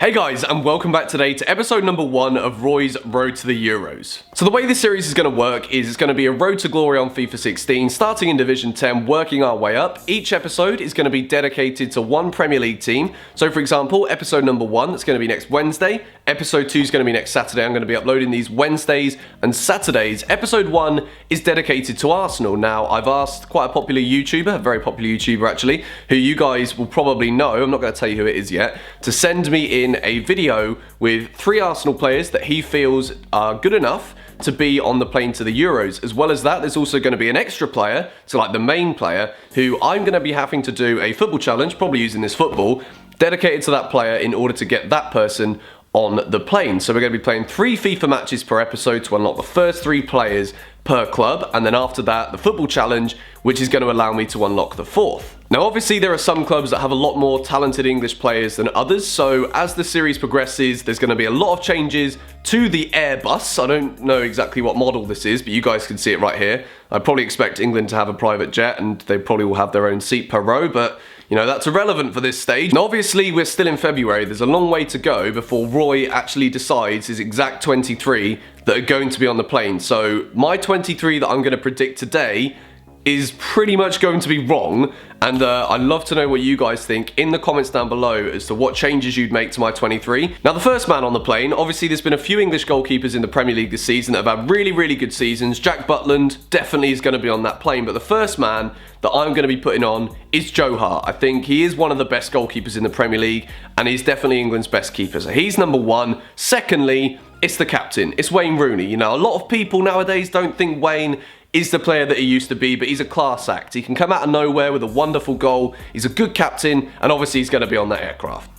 Hey guys, and welcome back today to episode number 1 of Roy's Road to the Euros. So the way this series is going to work is it's going to be a road to glory on FIFA 16, starting in Division 10, working our way up. Each episode is going to be dedicated to one Premier League team. So for example, episode number 1, that's going to be next Wednesday. Episode 2 is going to be next Saturday. I'm going to be uploading these Wednesdays and Saturdays. Episode 1 is dedicated to Arsenal. Now, I've asked quite a popular YouTuber, a very popular YouTuber actually, who you guys will probably know, I'm not going to tell you who it is yet, to send me in a video with 3 Arsenal players that he feels are good enough to be on the plane to the Euros. As well as that, there's also going to be an extra player, so like the main player, who I'm going to be having to do a football challenge, probably using this football, dedicated to that player in order to get that person on the plane. So we're going to be playing 3 FIFA matches per episode to unlock the first 3 players per club, and then after that the football challenge, which is going to allow me to unlock the 4th. Now obviously there are some clubs that have a lot more talented English players than others, so as the series progresses there's going to be a lot of changes to the Airbus. I don't know exactly what model this is, but you guys can see it right here. I probably expect England to have a private jet and they probably will have their own seat per row, but you know, that's irrelevant for this stage. And obviously we're still in February, there's a long way to go before Roy actually decides his exact 23 that are going to be on the plane. So my 23 that I'm going to predict today is pretty much going to be wrong, and I'd love to know what you guys think in the comments down below as to what changes you'd make to my 23. Now the first man on the plane, obviously there's been a few English goalkeepers in the Premier League this season that have had really good seasons. Jack Butland definitely is going to be on that plane, but the first man that I'm going to be putting on is Joe Hart. I think he is one of the best goalkeepers in the Premier League, and he's definitely England's best keeper, so he's number 1. Secondly, it's the captain, it's Wayne Rooney. You know, a lot of people nowadays don't think Wayne is the player that he used to be, but he's a class act. He can come out of nowhere with a wonderful goal, he's a good captain, and obviously he's going to be on that aircraft.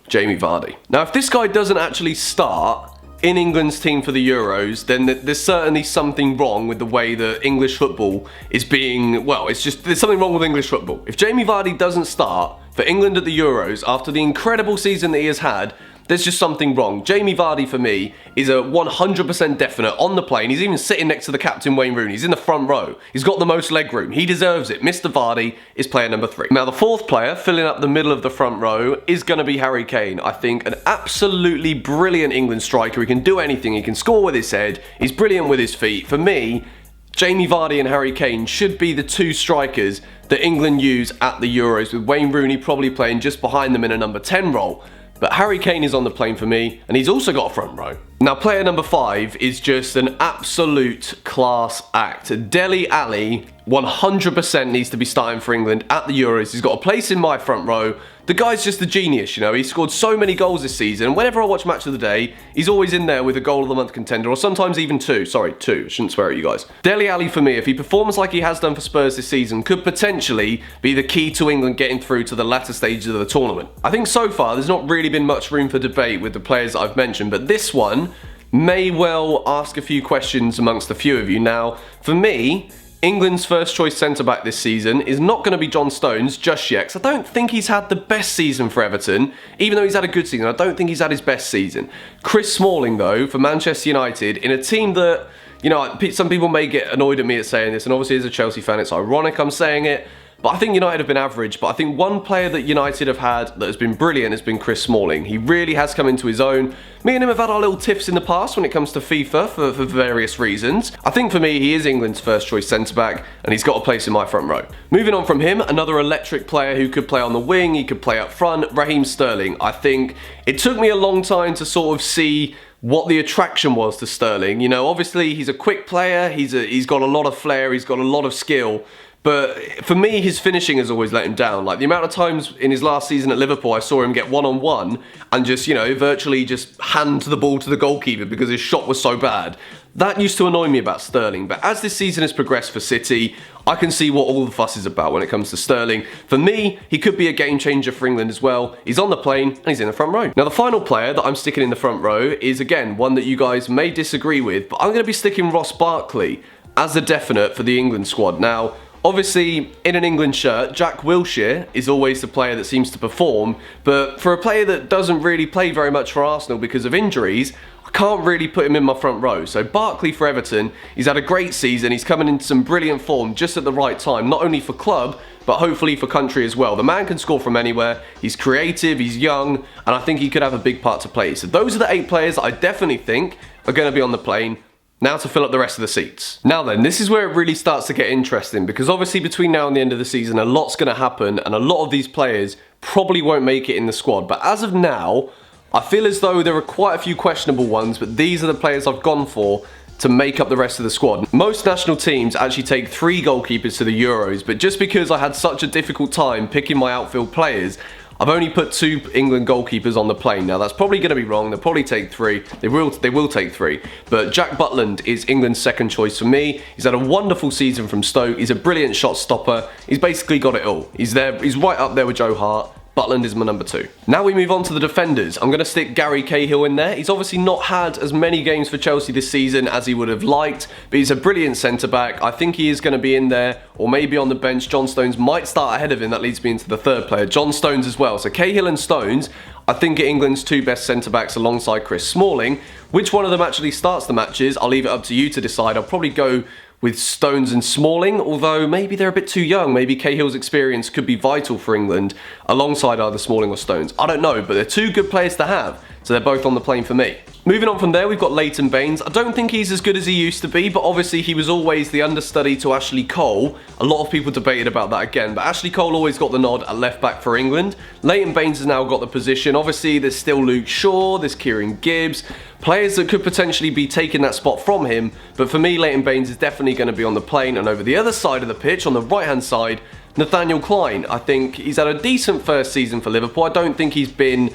Jamie Vardy. Now if this guy doesn't actually start in England's team for the Euros, then there's certainly something wrong with the way that English football is being, well, it's just, there's something wrong with English football. If Jamie Vardy doesn't start for England at the Euros after the incredible season that he has had, there's just something wrong. Jamie Vardy for me is a 100% definite on the plane. He's even sitting next to the captain Wayne Rooney. He's in the front row. He's got the most leg room. He deserves it. Mr. Vardy is player number 3. Now the 4th player filling up the middle of the front row is going to be Harry Kane. I think an absolutely brilliant England striker. He can do anything. He can score with his head. He's brilliant with his feet. For me, Jamie Vardy and Harry Kane should be the 2 strikers that England use at the Euros, with Wayne Rooney probably playing just behind them in a number 10 role. But Harry Kane is on the plane for me, and he's also got a front row. Now player number 5 is just an absolute class act. Dele Alli 100% needs to be starting for England at the Euros. He's got a place in my front row. The guy's just a genius, you know. He scored so many goals this season, and whenever I watch Match of the Day, he's always in there with a goal of the month contender, or sometimes even 2. Sorry, 2. I shouldn't swear at you guys. Dele Alli for me, if he performs like he has done for Spurs this season, could potentially be the key to England getting through to the latter stages of the tournament. I think so far there's not really been much room for debate with the players that I've mentioned, but this one may well ask a few questions amongst a few of you. Now, for me, England's first choice centre-back this season is not going to be John Stones just yet, because I don't think he's had the best season for Everton. Even though he's had a good season, I don't think he's had his best season. Chris Smalling, though, for Manchester United, in a team that, you know, some people may get annoyed at me at saying this, and obviously as a Chelsea fan it's ironic I'm saying it, but I think United have been average. But I think one player that United have had that has been brilliant has been Chris Smalling. He really has come into his own. Me and him have had our little tiffs in the past when it comes to FIFA for various reasons. I think for me, he is England's first choice centre-back, and he's got a place in my front row. Moving on from him, another electric player who could play on the wing, he could play up front, Raheem Sterling. I think it took me a long time to sort of see what the attraction was to Sterling. You know, obviously he's a quick player, he's got a lot of flair, he's got a lot of skill. But for me, his finishing has always let him down. Like the amount of times in his last season at Liverpool, I saw him get one-on-one and just, you know, virtually just hand the ball to the goalkeeper because his shot was so bad. That used to annoy me about Sterling. But as this season has progressed for City, I can see what all the fuss is about when it comes to Sterling. For me, he could be a game changer for England as well. He's on the plane and he's in the front row. Now the final player that I'm sticking in the front row is, again, one that you guys may disagree with, but I'm going to be sticking Ross Barkley as a definite for the England squad. Now, obviously, in an England shirt, Jack Wilshere is always the player that seems to perform, but for a player that doesn't really play very much for Arsenal because of injuries, I can't really put him in my front row. So Barkley for Everton, he's had a great season, he's coming into some brilliant form just at the right time, not only for club, but hopefully for country as well. The man can score from anywhere, he's creative, he's young, and I think he could have a big part to play. So those are the 8 players that I definitely think are going to be on the plane. Now to fill up the rest of the seats. Now then, this is where it really starts to get interesting, because obviously between now and the end of the season, a lot's going to happen, and a lot of these players probably won't make it in the squad. But as of now, I feel as though there are quite a few questionable ones, but these are the players I've gone for to make up the rest of the squad. Most national teams actually take 3 goalkeepers to the Euros, but just because I had such a difficult time picking my outfield players, I've only put 2 England goalkeepers on the plane. Now that's probably going to be wrong. They'll probably take 3. They will take 3. But Jack Butland is England's second choice for me. He's had a wonderful season from Stoke. He's a brilliant shot stopper. He's basically got it all. He's there. He's right up there with Joe Hart. Butland is my number 2. Now we move on to the defenders. I'm going to stick Gary Cahill in there. He's obviously not had as many games for Chelsea this season as he would have liked, but he's a brilliant centre-back. I think he is going to be in there, or maybe on the bench. John Stones might start ahead of him. That leads me into the third player, John Stones as well. So Cahill and Stones, I think, are England's 2 best centre-backs alongside Chris Smalling. Which one of them actually starts the matches, I'll leave it up to you to decide. I'll probably go with Stones and Smalling, although maybe they're a bit too young. Maybe Cahill's experience could be vital for England alongside either Smalling or Stones. I don't know, but they're 2 good players to have, so they're both on the plane for me. Moving on from there, we've got Leighton Baines. I don't think he's as good as he used to be, but obviously he was always the understudy to Ashley Cole. A lot of people debated about that again, but Ashley Cole always got the nod at left back for England. Leighton Baines has now got the position. Obviously, there's still Luke Shaw, there's Kieran Gibbs, players that could potentially be taking that spot from him, but for me, Leighton Baines is definitely going to be on the plane. And over the other side of the pitch, on the right-hand side, Nathaniel Clyne. I think he's had a decent first season for Liverpool. I don't think he's been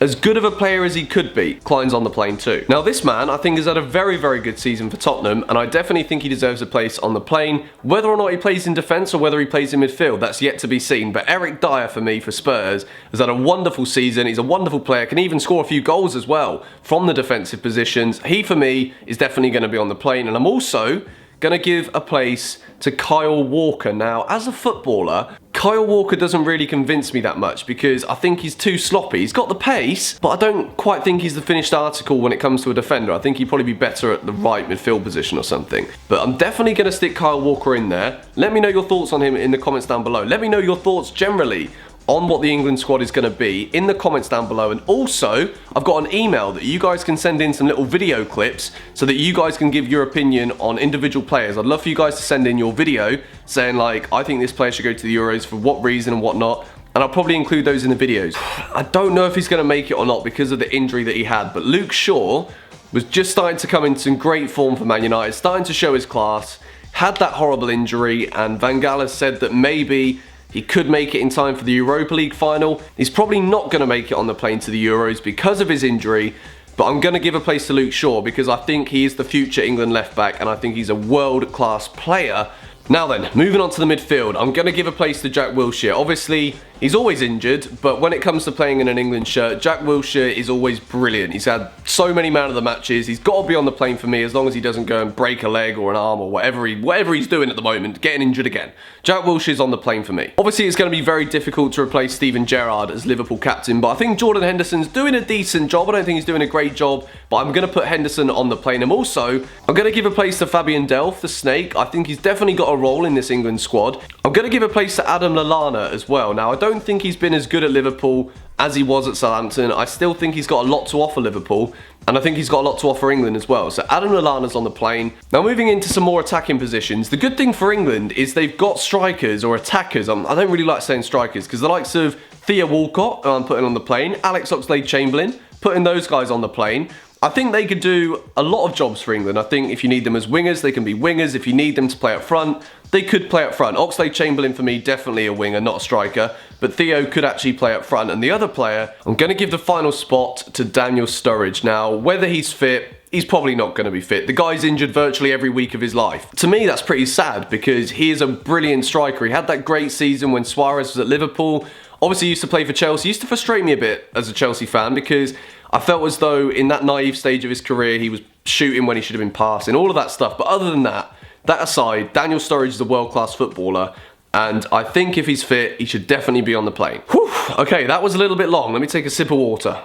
as good of a player as he could be. Clyne's on the plane too. Now this man, I think, has had a very, very good season for Tottenham, and I definitely think he deserves a place on the plane. Whether or not he plays in defence or whether he plays in midfield, that's yet to be seen. But Eric Dyer, for me, for Spurs, has had a wonderful season. He's a wonderful player, can even score a few goals as well from the defensive positions. He, for me, is definitely going to be on the plane. And I'm also going to give a place to Kyle Walker. Now, as a footballer, Kyle Walker doesn't really convince me that much because I think he's too sloppy. He's got the pace, but I don't quite think he's the finished article when it comes to a defender. I think he'd probably be better at the right midfield position or something. But I'm definitely going to stick Kyle Walker in there. Let me know your thoughts on him in the comments down below. Let me know your thoughts generally on what the England squad is going to be in the comments down below. And also, I've got an email that you guys can send in some little video clips so that you guys can give your opinion on individual players. I'd love for you guys to send in your video saying, like, I think this player should go to the Euros for what reason and whatnot. And I'll probably include those in the videos. I don't know if he's going to make it or not because of the injury that he had, but Luke Shaw was just starting to come into some great form for Man United, starting to show his class, had that horrible injury, and Van Gaal has said that maybe he could make it in time for the Europa League final. He's probably not going to make it on the plane to the Euros because of his injury, but I'm going to give a place to Luke Shaw because I think he is the future England left back and I think he's a world-class player. Now then, moving on to the midfield, I'm going to give a place to Jack Wilshere. Obviously, he's always injured, but when it comes to playing in an England shirt, Jack Wilshere is always brilliant. He's had so many man of the matches. He's got to be on the plane for me as long as he doesn't go and break a leg or an arm or whatever he's doing at the moment, getting injured again. Jack Wilshere's on the plane for me. Obviously, it's going to be very difficult to replace Steven Gerrard as Liverpool captain, but I think Jordan Henderson's doing a decent job. I don't think he's doing a great job, but I'm going to put Henderson on the plane. And also, I'm going to give a place to Fabian Delph, the Snake. I think he's definitely got a role in this England squad. I'm going to give a place to Adam Lallana as well. Now, I don't think he's been as good at Liverpool as he was at Southampton. I still think he's got a lot to offer Liverpool, and I think he's got a lot to offer England as well. So Adam Lallana's on the plane. Now moving into some more attacking positions, the good thing for England is they've got strikers or attackers. I don't really like saying strikers because the likes of Theo Walcott, who I'm putting on the plane, Alex Oxlade-Chamberlain, putting those guys on the plane. I think they could do a lot of jobs for England. I think if you need them as wingers, they can be wingers. If you need them to play up front, they could play up front. Oxlade-Chamberlain, for me, definitely a winger, not a striker. But Theo could actually play up front. And the other player, I'm going to give the final spot to Daniel Sturridge. Now, whether he's fit, he's probably not going to be fit. The guy's injured virtually every week of his life. To me, that's pretty sad because he is a brilliant striker. He had that great season when Suarez was at Liverpool. Obviously, he used to play for Chelsea. He used to frustrate me a bit as a Chelsea fan because I felt as though in that naive stage of his career, he was shooting when he should have been passing, all of that stuff. But other than that aside, Daniel Sturridge is a world-class footballer, and I think if he's fit, he should definitely be on the plane. Whew, okay, that was a little bit long. Let me take a sip of water.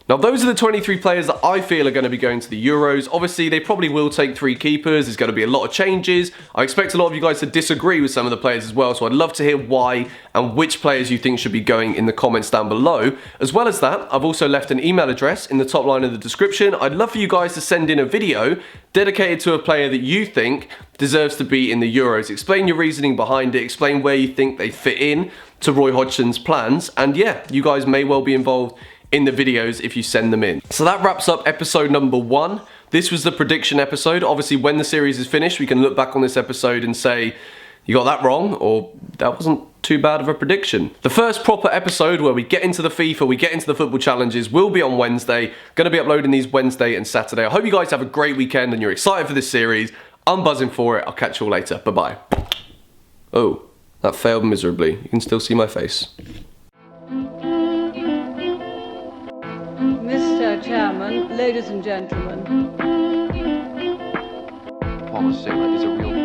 Now, those are the 23 players that I feel are going to be going to the Euros. Obviously, they probably will take 3 keepers. There's going to be a lot of changes. I expect a lot of you guys to disagree with some of the players as well, so I'd love to hear why and which players you think should be going in the comments down below. As well as that, I've also left an email address in the top line of the description. I'd love for you guys to send in a video dedicated to a player that you think deserves to be in the Euros. Explain your reasoning behind it, explain where you think they fit in to Roy Hodgson's plans, and yeah, you guys may well be involved in the videos if you send them in. So that wraps up episode number 1. This was the prediction episode. Obviously, when the series is finished, we can look back on this episode and say, you got that wrong, or that wasn't too bad of a prediction. The first proper episode where we get into the FIFA, we get into the football challenges, will be on Wednesday. Gonna be uploading these Wednesday and Saturday. I hope you guys have a great weekend and you're excited for this series. I'm buzzing for it. I'll catch you all later. Bye-bye. Oh, that failed miserably. You can still see my face. Mr. Chairman, ladies and gentlemen. Paul Sala is a real